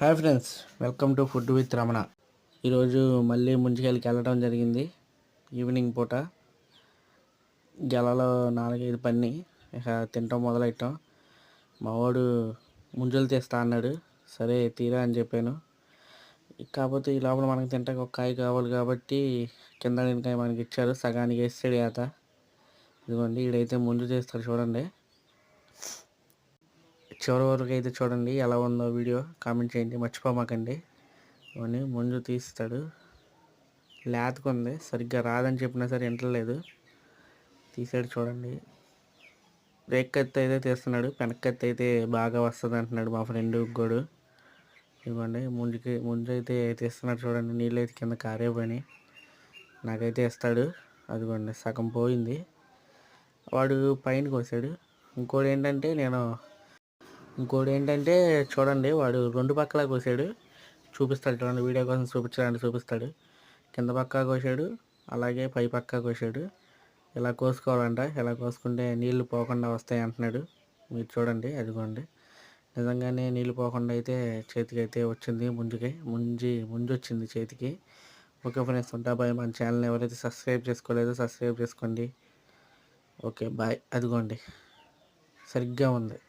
Hi friends, welcome to food with Ramana. ఈరోజు మళ్ళీ ముంజికాయలకి వెళ్ళడం జరిగింది. ఈవినింగ్ పూట గెలలో 4-5 పన్ని ఇక తినటం మొదలెట్టాం. మావాడు ముంజలు తీస్తా అన్నాడు. సరే తీరా అని చెప్పాను. కాకపోతే ఈ లోపల మనకి తింటాక ఒక కాయ కావాలి కాబట్టి కింద కాయ మనకి ఇచ్చారు. సగానికి వేసాడు ఏత. ఇదిగోండి, ఈడైతే ముంజు చేస్తాడు చూడండి. చివరి వరకు అయితే చూడండి, ఎలా ఉందో వీడియో కామెంట్ చేయండి, మర్చిపోమాకండి. ఇవన్నీ ముందు తీస్తాడు. లేతకుంది, సరిగ్గా రాదని చెప్పినా సరే వింటలేదు. తీసాడు చూడండి. రేక్ కత్తి అయితే తీస్తున్నాడు, పెనక్కత్తి అయితే బాగా వస్తుంది అంటున్నాడు మా ఫ్రెండ్ గోడు. ఇవ్వండి, ముంజు అయితే తీస్తున్నాడు చూడండి. నీళ్ళు అయితే కింద కారేపోయి నాకైతే ఇస్తాడు. అదిగోండి, సగం పోయింది. వాడు పైన కోసాడు. ఇంకోటి ఏంటంటే చూడండి, వాడు 2 పక్కల కోసాడు. చూపిస్తాడు చూడండి, వీడియో కోసం చూపిస్తాడు. కింద పక్క కోసాడు, అలాగే పై పక్క కోసాడు. ఇలా కోసుకోవాలంట. ఇలా కోసుకుంటే నీళ్లు పోకుండా వస్తాయి అంటున్నాడు. మీరు చూడండి, అదిగోండి, నిజంగానే నీళ్ళు పోకుండా అయితే చేతికి అయితే వచ్చింది. ముంజు వచ్చింది చేతికి. ఓకే ఫ్రెండ్స్, ఉంటా బాయ్. మన ఛానల్ని ఎవరైతే సబ్స్క్రైబ్ చేసుకోలేదో సబ్స్క్రైబ్ చేసుకోండి. Okay bye. అదిగోండి, సరిగ్గా ఉంది.